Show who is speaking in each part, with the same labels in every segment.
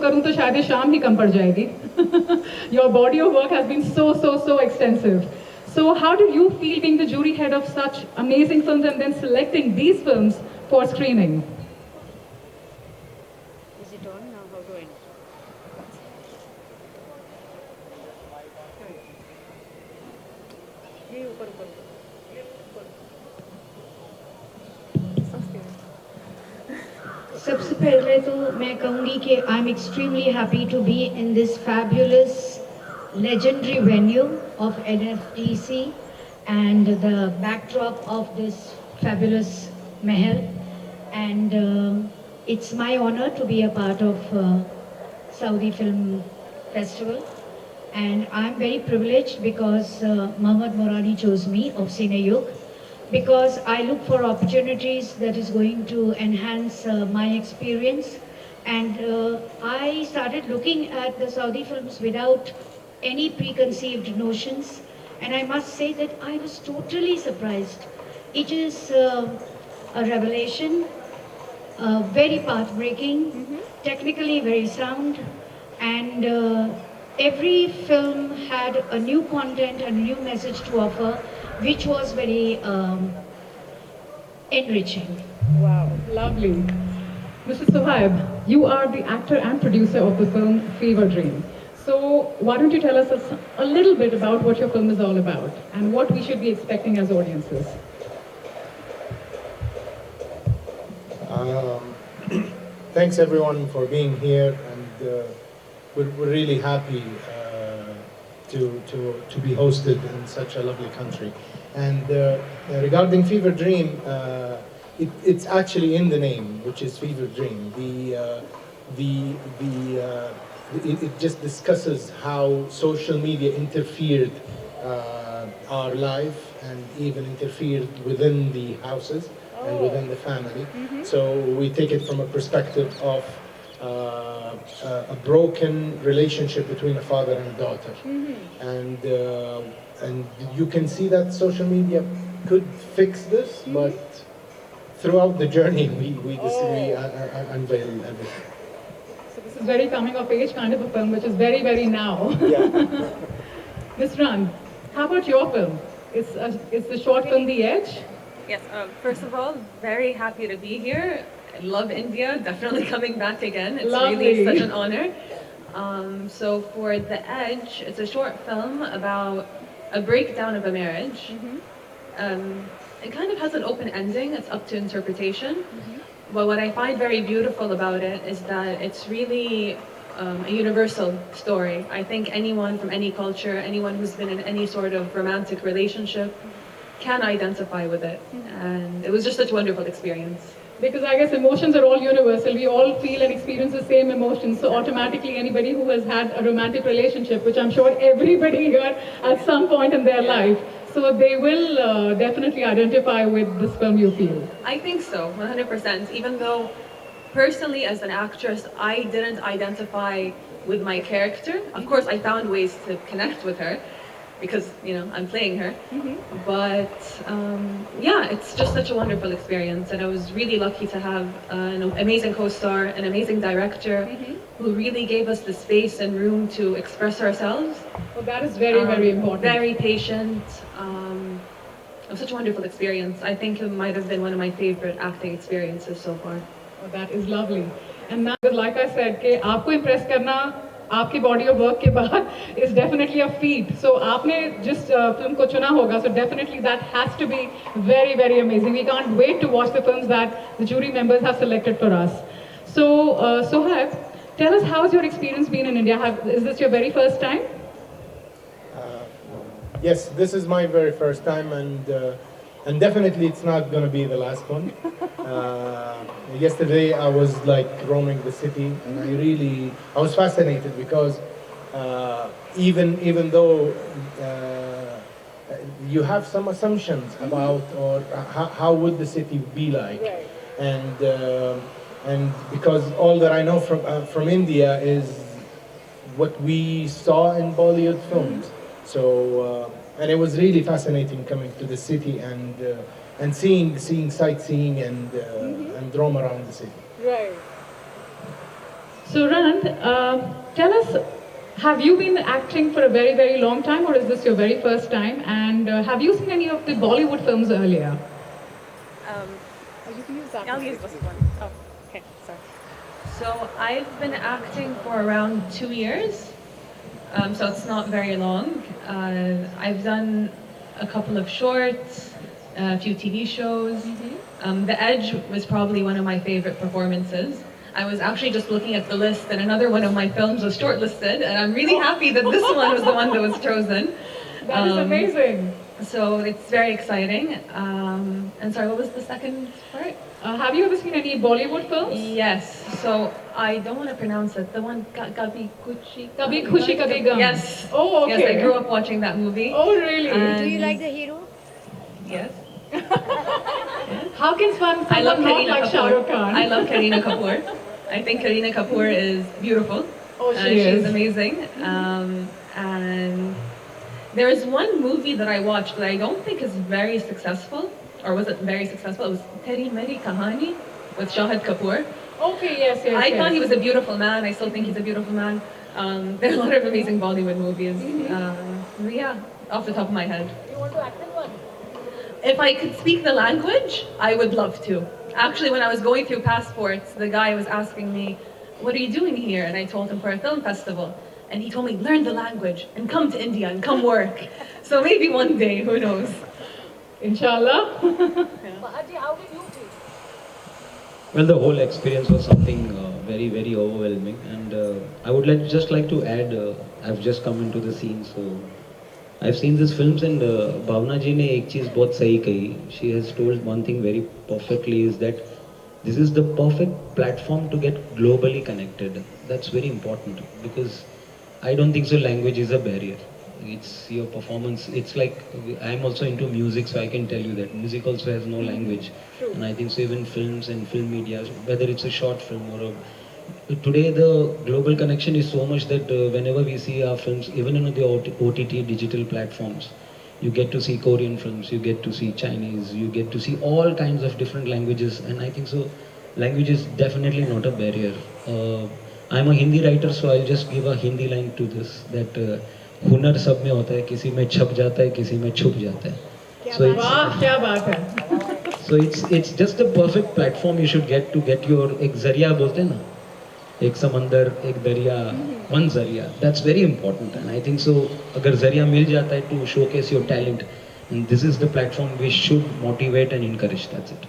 Speaker 1: करूँ तो शायद ये शाम ही कम पड़ जाएगी. Your body of work has been so extensive. So how did you feel being the jury head of such amazing films and then selecting these films for screening?
Speaker 2: Is it on now? How do I know? ये ऊपर ऊपर
Speaker 3: सबसे पहले तो मैं कहूँगी कि I am extremely happy to be in this fabulous legendary venue of NFDC and the backdrop of this fabulous mahal, and it's my honor to be a part of Saudi Film Festival, and I'm very privileged because Mohammad Morani chose me of Cineyug, because I look for opportunities that is going to enhance my experience, and I started looking at the Saudi films without any preconceived notions, and I must say that I was totally surprised. It is a revelation, very path-breaking, technically very sound, and every film had a new content and a new message to offer, which was very enriching.
Speaker 1: Wow, lovely. Mrs. Sohaib, you are the actor and producer of the film Fever Dream. So why don't you tell us a little bit about what your film is all about and what we should be expecting as audiences?
Speaker 4: Thanks everyone for being here, and we're really happy to be hosted in such a lovely country. And regarding Fever Dream, it's actually in the name, which is Fever Dream. It just discusses how social media interfered our life and even interfered within the houses and within the family. So we take it from a perspective of a broken relationship between a father and a daughter. And you can see that social media could fix this, but throughout the journey we unveil everything.
Speaker 1: This is very coming of age kind of a film, which is very now.
Speaker 4: Yeah.
Speaker 1: Ms. Ran, how about your film? Is the short film The Edge?
Speaker 5: Yes, first of all, very happy to be here. I love India, definitely coming back again. It's
Speaker 1: Lovely.
Speaker 5: really such an honor. So for The Edge, it's a short film about a breakdown of a marriage. It kind of has an open ending, it's up to interpretation. But what I find very beautiful about it is that it's really a universal story. I think anyone from any culture, anyone who's been in any sort of romantic relationship can identify with it. And it was just such a wonderful experience.
Speaker 1: Because I guess emotions are all universal. We all feel and experience the same emotions. So automatically anybody who has had a romantic relationship, which I'm sure everybody here at some point in their life, so they will definitely identify with this film, you feel?
Speaker 5: I think so, 100%. Even though personally as an actress, I didn't identify with my character. Of course, I found ways to connect with her because, you know, I'm playing her. But yeah, it's just such a wonderful experience. And I was really lucky to have an amazing co-star, an amazing director who really gave us the space and room to express ourselves.
Speaker 1: Well, that is very important.
Speaker 5: Very patient. It was such a wonderful experience. I think it might have been one of my favorite acting experiences so far.
Speaker 1: Oh, that is lovely. And now, like I said, कि आपको impress करना आपकी body of work के बाद is definitely a feat. So आपने जिस film को चुना होगा, so definitely that has to be very amazing. We can't wait to watch the films that the jury members have selected for us. So Sohaib, tell us how's your experience been in India? Is this your very first time?
Speaker 4: Yes, this is my very first time, and definitely it's not going to be the last one. Yesterday I was like roaming the city, and I was fascinated because even though you have some assumptions about or how would the city be like, and because all that I know from India is what we saw in Bollywood films. So and it was really fascinating coming to the city and seeing sightseeing and roam around the city.
Speaker 1: Right. So Ranand, tell us, have you been acting for a very, very long time, or is this your very first time? And have you seen any of the Bollywood films earlier?
Speaker 2: You can use that. I'll use this one. Oh, okay. Sorry.
Speaker 5: So I've been acting for around 2 years, so it's not very long. I've done a couple of shorts, a few TV shows. The Edge was probably one of my favorite performances. I was actually just looking at the list, and another one of my films was shortlisted, and I'm really happy that this one was the one that was chosen.
Speaker 1: That is amazing.
Speaker 5: So it's very exciting. And sorry, what was the second part?
Speaker 1: Have you ever seen any Bollywood films?
Speaker 5: Yes. So I don't want to pronounce it. The one Kabhi Khushi.
Speaker 1: Kabhi Khushi Kabhi Gum.
Speaker 5: Yes.
Speaker 1: Oh, okay.
Speaker 5: Yes, I grew up watching that movie.
Speaker 1: Oh, really?
Speaker 2: Do you like the hero?
Speaker 5: Yes.
Speaker 1: How can someone
Speaker 5: I love
Speaker 1: not
Speaker 5: Kareena
Speaker 1: like Shah Rukh
Speaker 5: Kapoor.
Speaker 1: Khan?
Speaker 5: I love Kareena Kapoor. I think Kareena Kapoor is beautiful.
Speaker 1: Oh, she
Speaker 5: She's
Speaker 1: is.
Speaker 5: amazing. And there is one movie that I watched that I don't think is very successful, or was it very successful? It was Teri Meri Kahani with Shahid Kapoor.
Speaker 1: Okay, yes, yes.
Speaker 5: I
Speaker 1: yes.
Speaker 5: thought he was a beautiful man. I still think he's a beautiful man. There are a lot of amazing Bollywood movies. Yeah, off the top of my head.
Speaker 2: You want to act in one?
Speaker 5: If I could speak the language, I would love to. Actually, when I was going through passports, the guy was asking me, "What are you doing here?" And I told him for a film festival. And he told me, "Learn the language and come to India and come work." So maybe one day, who knows?
Speaker 1: Inshallah.
Speaker 2: Bahaji, how did you feel?
Speaker 6: Well, the whole experience was something very, very overwhelming, and I would just like to add. I've just come into the scene, so I've seen these films, and Bhavna ji ने एक चीज बहुत सही कही. She has told one thing very perfectly, is that this is the perfect platform to get globally connected. That's very important, because I don't think so language is a barrier. It's your performance. It's like, I'm also into music, so I can tell you that music also has no language. And I think so even films and film media, whether it's a short film or today the global connection is so much that whenever we see our films, even in the OTT digital platforms, you get to see Korean films, you get to see Chinese, you get to see all kinds of different languages, and I think so language is definitely not a barrier. I'm a Hindi writer, so I'll just give a Hindi line to this, that हुनर सब में होता है, किसी में छप जाता है, किसी में छुप जाता है. So
Speaker 1: वाह, क्या बात है.
Speaker 6: so it's just a perfect platform you should get to get your एक जरिया बोलते हैं ना, एक समंदर, एक दरिया, one जरिया. That's very important, and I think so अगर जरिया मिल जाता है to showcase your talent, and this is the platform we should motivate and encourage. That's it.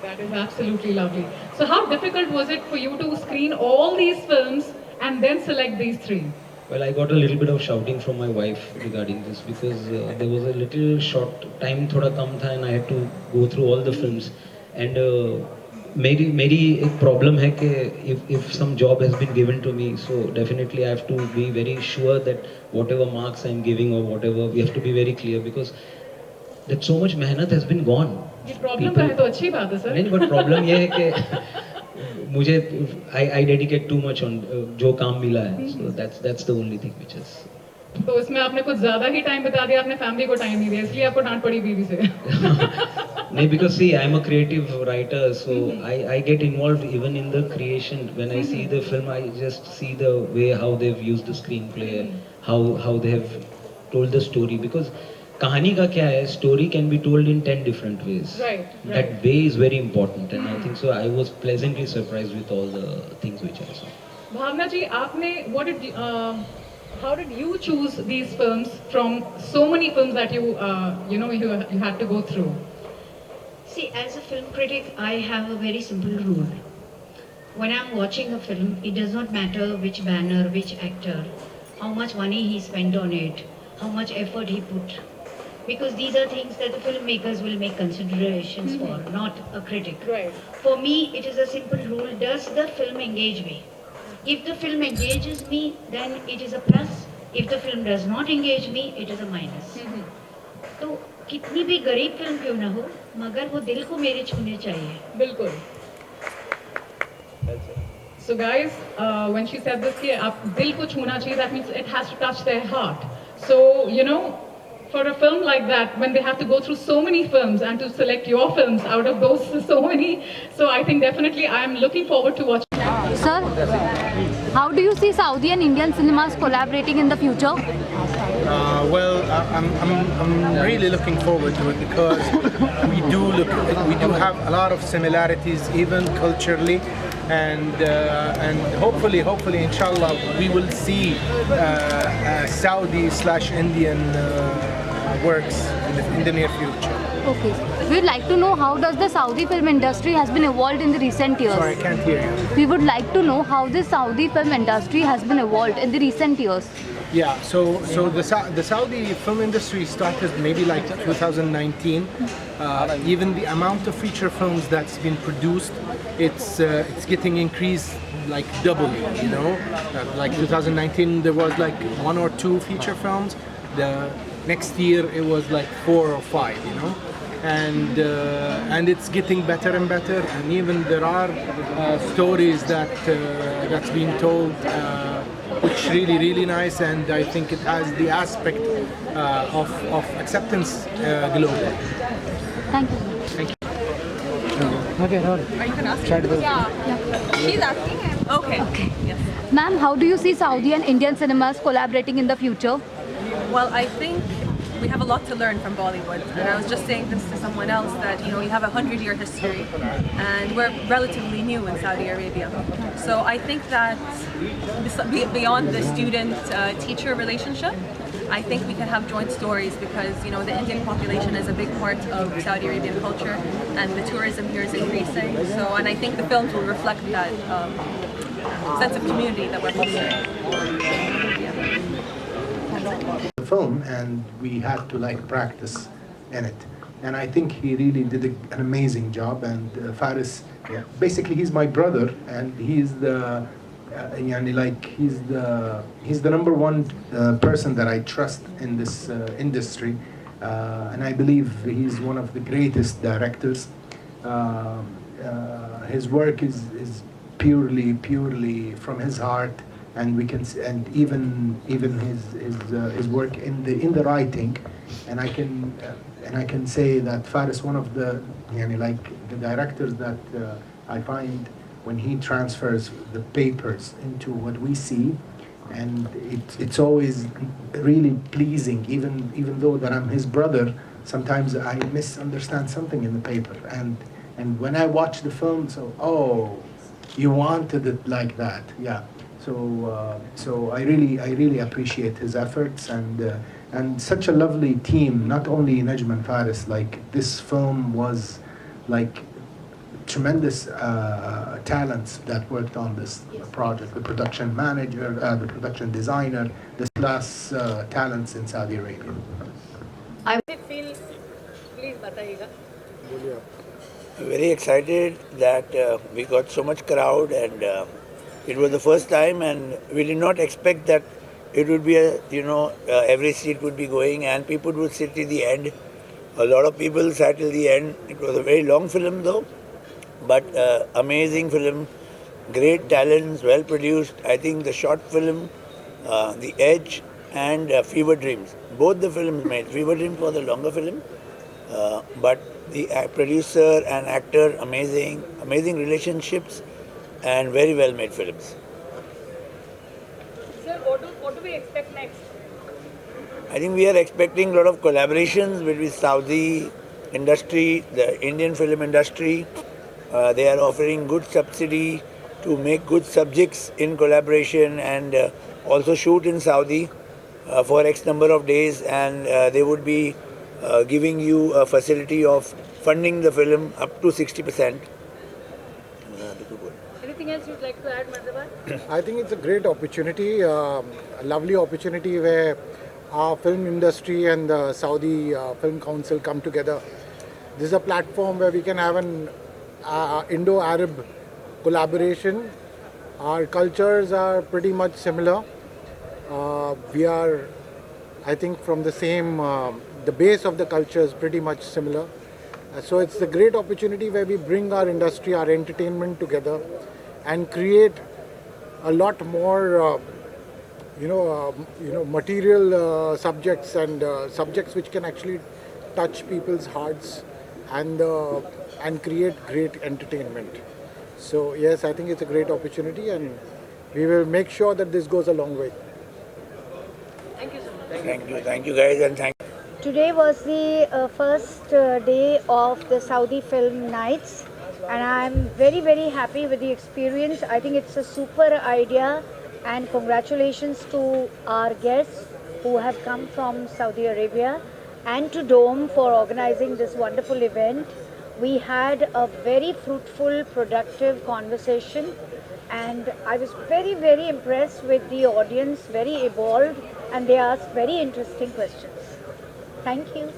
Speaker 1: That is absolutely lovely. So how difficult was it for you to screen all these films and then select these three?
Speaker 6: Well, I got a little bit of shouting from my wife regarding this, because there was a little short time, थोड़ा कम था, and I had to go through all the films. And मेरी एक problem है कि if some job has been given to me, so definitely I have to be very sure that whatever marks I'm giving or whatever, we have to be very clear, because that so much मेहनत has been gone.
Speaker 1: ये problem है तो अच्छी बात है sir.
Speaker 6: नहीं, but problem ये है कि मुझे I dedicate too much on जो काम मिला है, so that's the only thing which is.
Speaker 1: तो इसमें आपने कुछ ज्यादा ही टाइम बता दिया, अपने फैमिली को टाइम नहीं दिया, इसलिए आपको डांट पड़ी बीवी से.
Speaker 6: नहीं, because see, I'm a creative writer, so I get involved even in the creation. When I see the film, I just see the way how they've used the screenplay, how they have told the story, because कहानी का क्या है, story can be told in 10 different ways.
Speaker 1: Right.
Speaker 6: That way is very important, and I think so I was pleasantly surprised with all the things which I saw.
Speaker 1: भावना जी, आपने how did you choose these films from so many films that you had to go through?
Speaker 3: See, as a film critic, I have a very simple rule. When I'm watching a film, it does not matter which banner, which actor, how much money he spent on it, how much effort he put. Because these are things that the filmmakers will make considerations for, not a critic.
Speaker 1: Right.
Speaker 3: For me, it is a simple rule. Does the film engage me? If the film engages me, then it is a plus. If the film does not engage me, it is a minus. तो कितनी भी गरीब film क्यों ना हो, मगर वो दिल को मेरे छूने चाहिए.
Speaker 1: बिल्कुल. So guys, when she said this कि आप दिल को छूना चाहिए, that means it has to touch their heart. So for a film like that, when they have to go through so many films and to select your films out of those so many, so I think definitely I am looking forward to watching.
Speaker 2: Sir,
Speaker 7: How do you see Saudi and Indian cinemas collaborating in the future?
Speaker 4: I'm really looking forward to it because we do have a lot of similarities, even culturally, and hopefully, inshallah, we will see Saudi/Indian works in the near future.
Speaker 7: Okay. We would like to know how does the Saudi film industry has been evolved in the recent years?
Speaker 4: Sorry, I can't hear you.
Speaker 7: We would like to know how the Saudi film industry has been evolved in the recent years.
Speaker 4: Yeah, so the Saudi film industry started maybe like 2019. Even the amount of feature films that's been produced, it's getting increased like doubly. You know, like 2019 there was like 1 or 2 feature films. The next year it was like 4 or 5. You know. And it's getting better and better, and even there are stories that's being told, which really nice, and I think it has the aspect of acceptance globally.
Speaker 7: Thank you.
Speaker 4: Thank you.
Speaker 2: Are you going to ask? Yeah. She's asking. Okay. Yes.
Speaker 7: Ma'am, how do you see Saudi and Indian cinemas collaborating in the future?
Speaker 2: Well, I think we have a lot to learn from Bollywood, and I was just saying this to someone else that we have a 100-year history, and we're relatively new in Saudi Arabia. So I think that beyond the student-teacher relationship, I think we can have joint stories because the Indian population is a big part of Saudi Arabian culture, and the tourism here is increasing. So, and I think the films will reflect that sense of community that we're fostering.
Speaker 4: The film, and we had to like practice in it, and I think he really did an amazing job. And Faris, basically he's my brother, and he's the he's the number one person that I trust in this industry, and I believe he's one of the greatest directors. His work is purely from his heart, and we can and even his work in the writing, and I can say that Faris, one of the the directors that I find when he transfers the papers into what we see, and it's always really pleasing, even though that I'm his brother. Sometimes I misunderstand something in the paper, and when I watch the film, you wanted it like that, yeah. So I really appreciate his efforts, and such a lovely team. Not only Najm and Faris, like this film was like tremendous talents that worked on this project. The production manager, the production designer, the class talents in Saudi Arabia.
Speaker 8: Very excited that we got so much crowd, and it was the first time, and we did not expect that it would be every seat would be going and people would sit till the end. A lot of people sat till the end. It was a very long film though, but amazing film, great talents, well produced. I think the short film, The Edge and Fever Dreams, both the films made. Fever Dreams was the longer film, but the producer and actor, amazing relationships, and very well made films.
Speaker 2: Sir, what do we expect next?
Speaker 8: I think we are expecting a lot of collaborations between Saudi industry, the Indian film industry. They are offering good subsidy to make good subjects in collaboration, and also shoot in Saudi for X number of days, and they would be giving you a facility of funding the film up to 60%.
Speaker 2: Anything else you'd like to add, Madhavan?
Speaker 9: I think it's a great opportunity, a lovely opportunity where our film industry and the Saudi Film Council come together. This is a platform where we can have an Indo-Arab collaboration. Our cultures are pretty much similar. We are, I think, from the same, the base of the culture is pretty much similar. So it's a great opportunity where we bring our industry, our entertainment together and create a lot more material subjects and subjects which can actually touch people's hearts and create great entertainment. So yes, I think it's a great opportunity, and we will make sure that this goes a long way.
Speaker 8: Thank you guys, and thank.
Speaker 3: Today was the first day of the Saudi Film Nights, and I'm very, very happy with the experience. I think it's a super idea, and congratulations to our guests who have come from Saudi Arabia and to Dome for organizing this wonderful event. We had a very fruitful, productive conversation, and I was very, very impressed with the audience, very evolved, and they asked very interesting questions. Thank you.